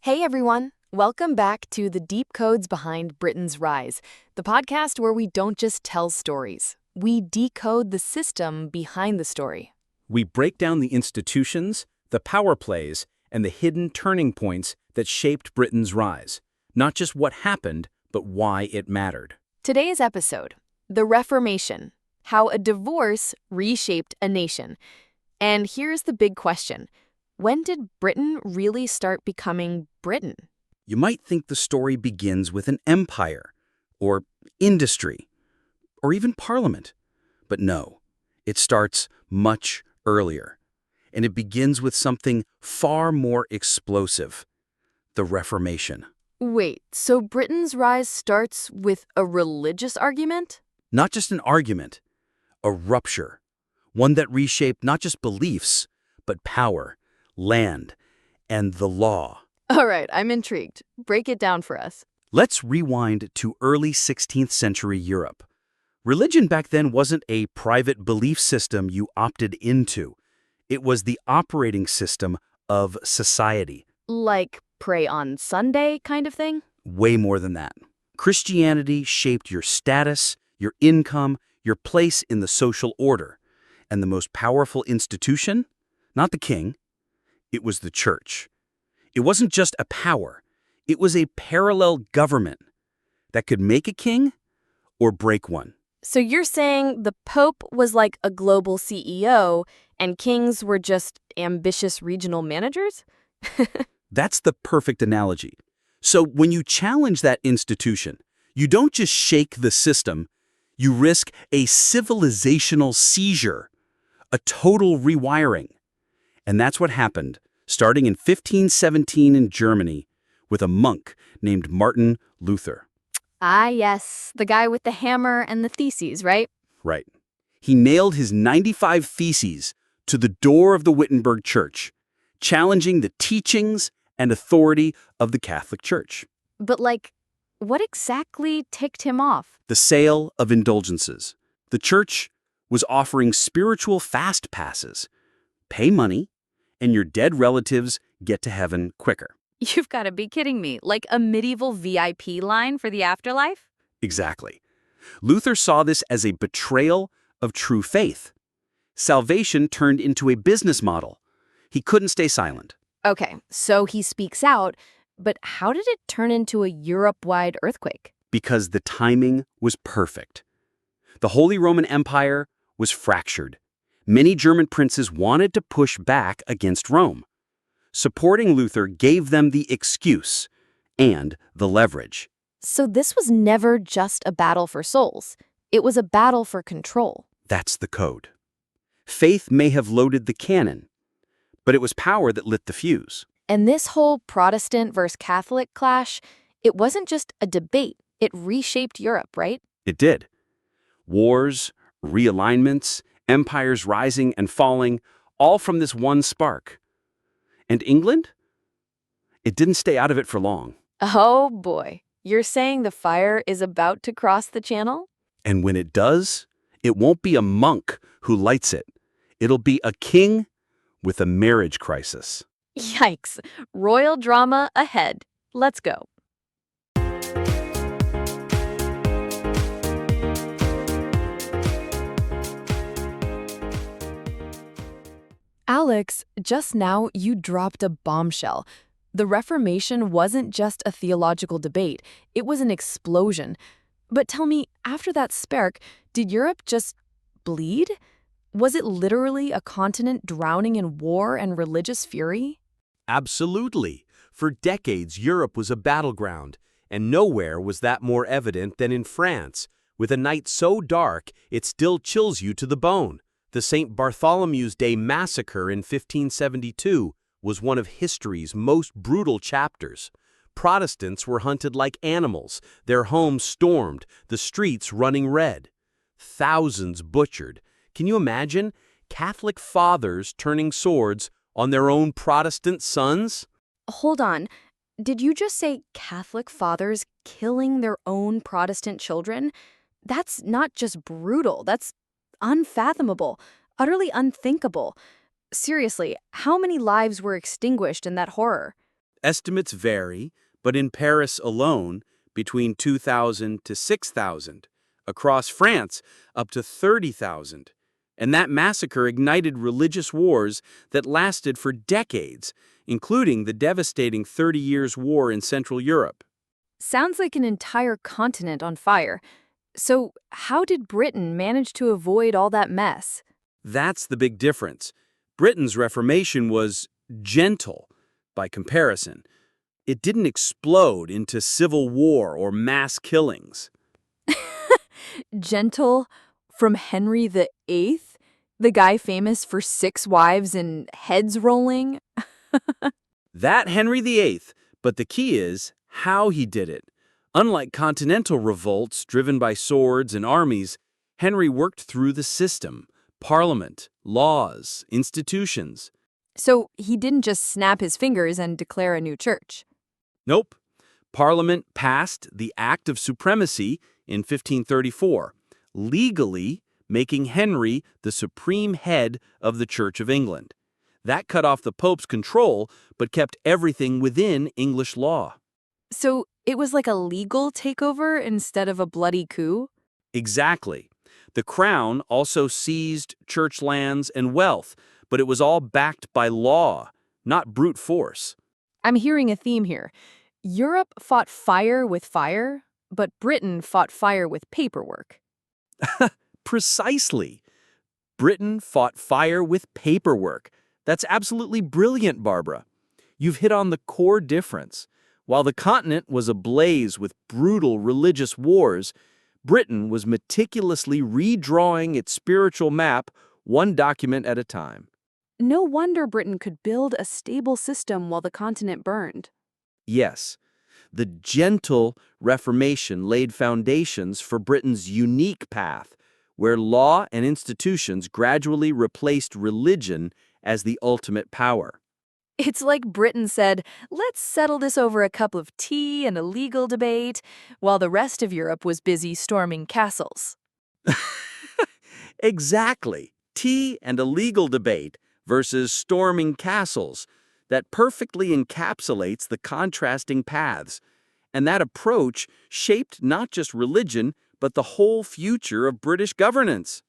Hey everyone, welcome back to the deep codes behind Britain's rise, the podcast where we don't just tell stories, we decode the system behind the story. We break down the institutions, the power plays, and the hidden turning points that shaped Britain's rise. Not just what happened, but why it mattered. Today's episode, The Reformation, how a divorce reshaped a nation. And here's the big question. When did Britain really start becoming Britain? You might think the story begins with an empire, or industry, or even parliament. But no, it starts much earlier. And it begins with something far more explosive, the Reformation. Wait, so Britain's rise starts with a religious argument? Not just an argument, a rupture. One that reshaped not just beliefs, but power, land, and the law. All right, I'm intrigued. Break it down for us. Let's rewind to early 16th century Europe. Religion back then wasn't a private belief system you opted into. It was the operating system of society. Like pray on Sunday kind of thing? Way more than that. Christianity shaped your status, your income, your place in the social order. And the most powerful institution? Not the king. It was the church. It wasn't just a power. It was a parallel government that could make a king or break one. So you're saying the Pope was like a global CEO and kings were just ambitious regional managers? That's the perfect analogy. So when you challenge that institution, you don't just shake the system, you risk a civilizational seizure, a total rewiring. And that's what happened, starting in 1517 in Germany, with a monk named Martin Luther. Ah, yes, the guy with the hammer and the theses, right? Right. He nailed his 95 theses to the door of the Wittenberg church, challenging the teachings and authority of the Catholic Church. But what exactly ticked him off? The sale of indulgences. The church was offering spiritual fast passes. Pay money, and your dead relatives get to heaven quicker. You've got to be kidding me. Like a medieval VIP line for the afterlife? Exactly. Luther saw this as a betrayal of true faith. Salvation turned into a business model. He couldn't stay silent. Okay, so he speaks out, but how did it turn into a Europe-wide earthquake? Because the timing was perfect. The Holy Roman Empire was fractured. Many German princes wanted to push back against Rome. Supporting Luther gave them the excuse and the leverage. So this was never just a battle for souls. It was a battle for control. That's the code. Faith may have loaded the cannon, but it was power that lit the fuse. And this whole Protestant versus Catholic clash, it wasn't just a debate. It reshaped Europe, right? It did. Wars, realignments, empires rising and falling, all from this one spark. And England? It didn't stay out of it for long. Oh boy, you're saying the fire is about to cross the channel? And when it does, it won't be a monk who lights it. It'll be a king with a marriage crisis. Yikes, royal drama ahead. Let's go. Alex, just now you dropped a bombshell. The Reformation wasn't just a theological debate, it was an explosion. But tell me, after that spark, did Europe just bleed? Was it literally a continent drowning in war and religious fury? Absolutely. For decades, Europe was a battleground, and nowhere was that more evident than in France, with a night so dark it still chills you to the bone. The St. Bartholomew's Day massacre in 1572 was one of history's most brutal chapters. Protestants were hunted like animals, their homes stormed, the streets running red. Thousands butchered. Can you imagine? Catholic fathers turning swords on their own Protestant sons? Hold on. Did you just say Catholic fathers killing their own Protestant children? That's not just brutal, that's unfathomable, utterly unthinkable. Seriously, how many lives were extinguished in that horror? Estimates vary, but in Paris alone, between 2,000 to 6,000. Across France, up to 30,000. And that massacre ignited religious wars that lasted for decades, including the devastating 30 Years' War in Central Europe. Sounds like an entire continent on fire. So, how did Britain manage to avoid all that mess? That's the big difference. Britain's Reformation was gentle by comparison. It didn't explode into civil war or mass killings. Gentle from Henry VIII? The guy famous for 6 wives and heads rolling? That Henry VIII, but the key is how he did it. Unlike continental revolts driven by swords and armies, Henry worked through the system, parliament, laws, institutions. So, he didn't just snap his fingers and declare a new church. Nope. Parliament passed the Act of Supremacy in 1534, legally making Henry the supreme head of the Church of England. That cut off the Pope's control, but kept everything within English law. So, it was like a legal takeover instead of a bloody coup? Exactly. The Crown also seized church lands and wealth, but it was all backed by law, not brute force. I'm hearing a theme here. Europe fought fire with fire, but Britain fought fire with paperwork. Precisely. Britain fought fire with paperwork. That's absolutely brilliant, Barbara. You've hit on the core difference. While the continent was ablaze with brutal religious wars, Britain was meticulously redrawing its spiritual map one document at a time. No wonder Britain could build a stable system while the continent burned. Yes, the gentle Reformation laid foundations for Britain's unique path, where law and institutions gradually replaced religion as the ultimate power. It's like Britain said, let's settle this over a cup of tea and a legal debate, while the rest of Europe was busy storming castles. Exactly. Tea and a legal debate versus storming castles. That perfectly encapsulates the contrasting paths. And that approach shaped not just religion, but the whole future of British governance.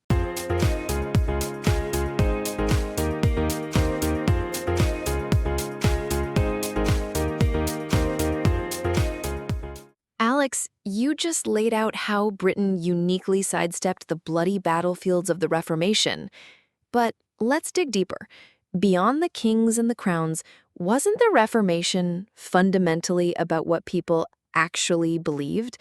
Alex, you just laid out how Britain uniquely sidestepped the bloody battlefields of the Reformation. But let's dig deeper. Beyond the kings and the crowns, wasn't the Reformation fundamentally about what people actually believed?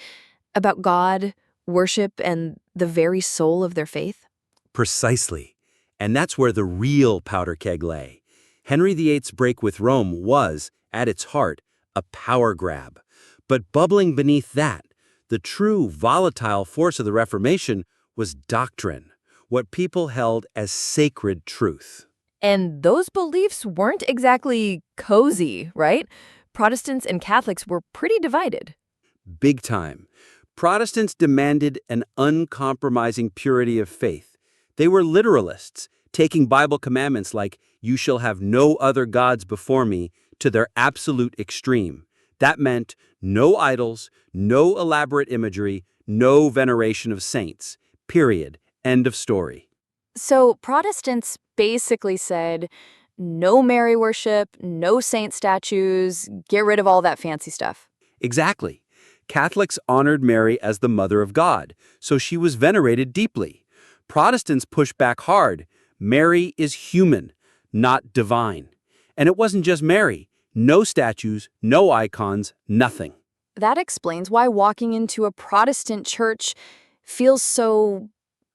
About God, worship, and the very soul of their faith? Precisely. And that's where the real powder keg lay. Henry VIII's break with Rome was, at its heart, a power grab. But bubbling beneath that, the true volatile force of the Reformation was doctrine, what people held as sacred truth. And those beliefs weren't exactly cozy, right? Protestants and Catholics were pretty divided. Big time. Protestants demanded an uncompromising purity of faith. They were literalists, taking Bible commandments like, "You shall have no other gods before me," to their absolute extreme. That meant no idols, no elaborate imagery, no veneration of saints. Period. End of story. So Protestants basically said, no Mary worship, no saint statues, get rid of all that fancy stuff. Exactly. Catholics honored Mary as the Mother of God, so she was venerated deeply. Protestants pushed back hard. Mary is human, not divine. And it wasn't just Mary. No statues, no icons, nothing. That explains why walking into a Protestant church feels so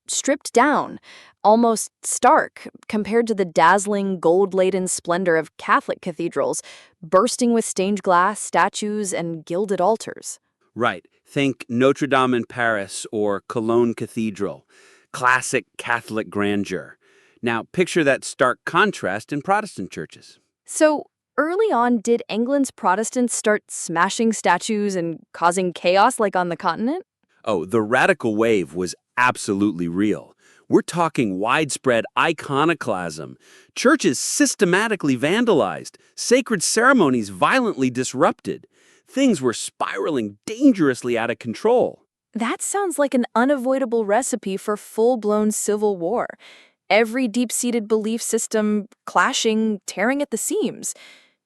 stripped down, almost stark, compared to the dazzling, gold-laden splendor of Catholic cathedrals, bursting with stained glass, statues, and gilded altars. Right. Think Notre Dame in Paris or Cologne Cathedral. Classic Catholic grandeur. Now, picture that stark contrast in Protestant churches. So, early on, did England's Protestants start smashing statues and causing chaos like on the continent? Oh, the radical wave was absolutely real. We're talking widespread iconoclasm, churches systematically vandalized, sacred ceremonies violently disrupted. Things were spiraling dangerously out of control. That sounds like an unavoidable recipe for full-blown civil war. Every deep-seated belief system clashing, tearing at the seams.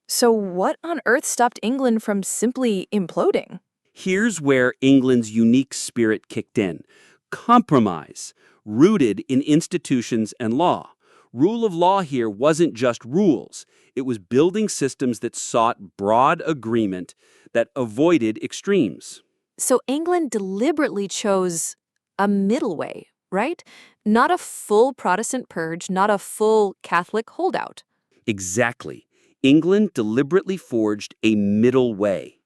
So what on earth stopped England from simply imploding? Here's where England's unique spirit kicked in. Compromise, rooted in institutions and law. Rule of law here wasn't just rules. It was building systems that sought broad agreement, that avoided extremes. So England deliberately chose a middle way, right? Not a full Protestant purge, not a full Catholic holdout. Exactly. England deliberately forged a middle way.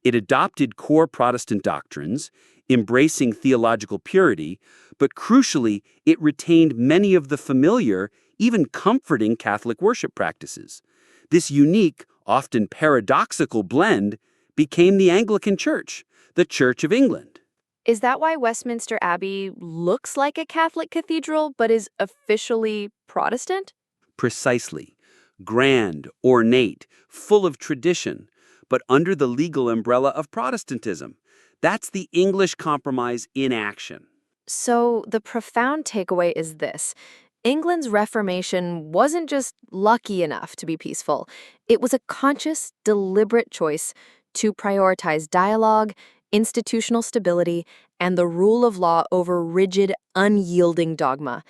It adopted core Protestant doctrines, embracing theological purity, but crucially, it retained many of the familiar, even comforting Catholic worship practices. This unique, often paradoxical blend became the Anglican Church, the Church of England. Is that why Westminster Abbey looks like a Catholic cathedral but is officially Protestant? Precisely. Grand, ornate, full of tradition, but under the legal umbrella of Protestantism. That's the English compromise in action. So the profound takeaway is this. England's Reformation wasn't just lucky enough to be peaceful. It was a conscious, deliberate choice to prioritize dialogue, institutional stability, and the rule of law over rigid, unyielding dogma.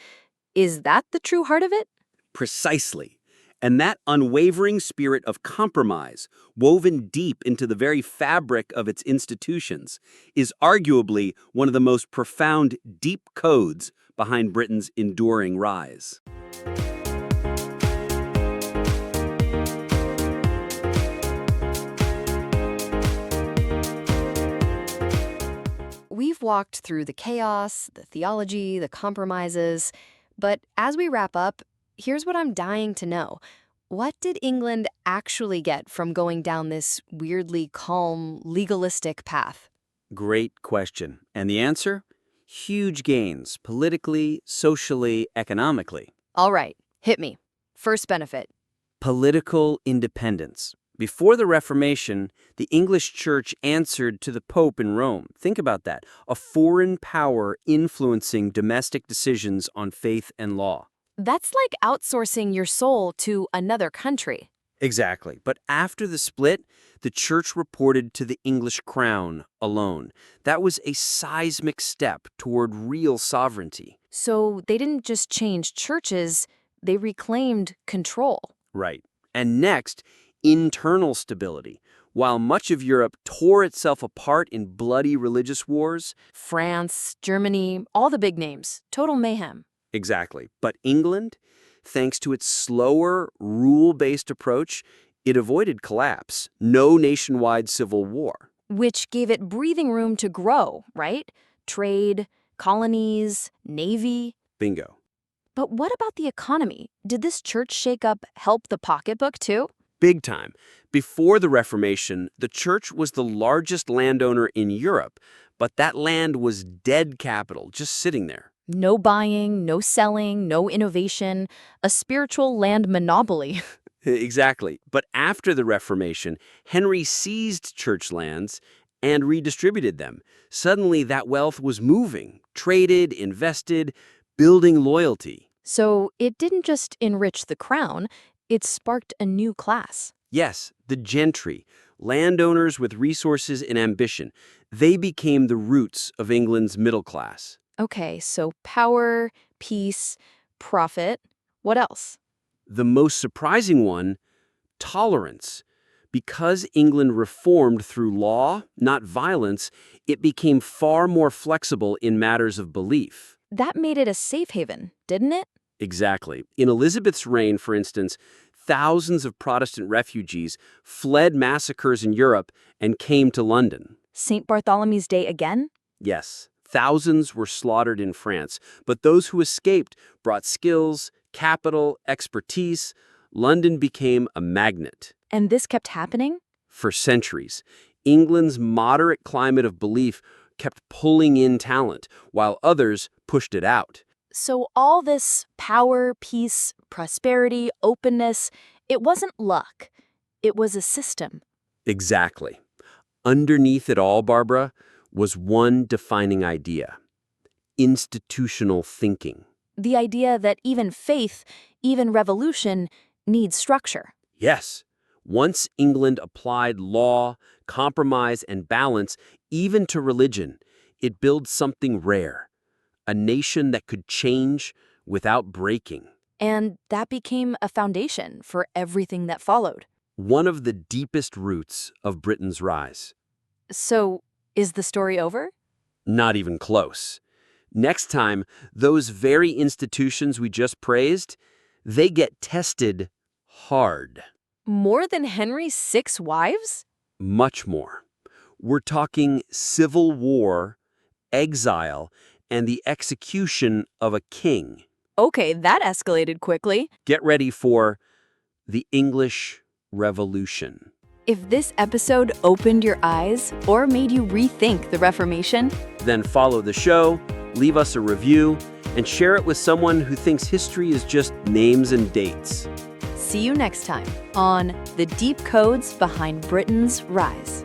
Is that the true heart of it? Precisely. And that unwavering spirit of compromise, woven deep into the very fabric of its institutions, is arguably one of the most profound deep codes behind Britain's enduring rise. We've walked through the chaos, the theology, the compromises, but as we wrap up, here's what I'm dying to know. What did England actually get from going down this weirdly calm, legalistic path? Great question. And the answer? Huge gains, politically, socially, economically. All right, hit me. First benefit. Political independence. Before the Reformation, the English Church answered to the Pope in Rome. Think about that. A foreign power influencing domestic decisions on faith and law. That's like outsourcing your soul to another country. Exactly. But after the split, the church reported to the English crown alone. That was a seismic step toward real sovereignty. So they didn't just change churches, they reclaimed control. Right. And next, internal stability. While much of Europe tore itself apart in bloody religious wars. France, Germany, all the big names. Total mayhem. Exactly. But England, thanks to its slower, rule-based approach, it avoided collapse. No nationwide civil war. Which gave it breathing room to grow, right? Trade, colonies, navy. Bingo. But what about the economy? Did this church shakeup help the pocketbook too? Big time. Before the Reformation, the church was the largest landowner in Europe, but that land was dead capital, just sitting there. No buying, no selling, no innovation, a spiritual land monopoly. Exactly. But after the Reformation, Henry seized church lands and redistributed them. Suddenly, that wealth was moving, traded, invested, building loyalty. So it didn't just enrich the crown, it sparked a new class. Yes, the gentry, landowners with resources and ambition. They became the roots of England's middle class. Okay, so power, peace, profit. What else? The most surprising one, tolerance. Because England reformed through law, not violence, it became far more flexible in matters of belief. That made it a safe haven, didn't it? Exactly. In Elizabeth's reign, for instance, thousands of Protestant refugees fled massacres in Europe and came to London. St. Bartholomew's Day again? Yes, thousands were slaughtered in France, but those who escaped brought skills, capital, expertise. London became a magnet. And this kept happening? For centuries, England's moderate climate of belief kept pulling in talent, while others pushed it out. So all this power, peace, prosperity, openness, it wasn't luck. It was a system. Exactly. Underneath it all, Barbara, was one defining idea: institutional thinking. The idea that even faith, even revolution, needs structure. Yes. Once England applied law, compromise, and balance, even to religion, it builds something rare: a nation that could change without breaking. And that became a foundation for everything that followed. One of the deepest roots of Britain's rise. So, is the story over? Not even close. Next time, those very institutions we just praised, they get tested hard. More than Henry's 6 wives? Much more. We're talking civil war, exile, and the execution of a king. Okay, that escalated quickly. Get ready for the English Revolution. If this episode opened your eyes or made you rethink the Reformation, Then follow the show, leave us a review, and share it with someone who thinks history is just names and dates. see you next time on The Deep Codes Behind Britain's Rise.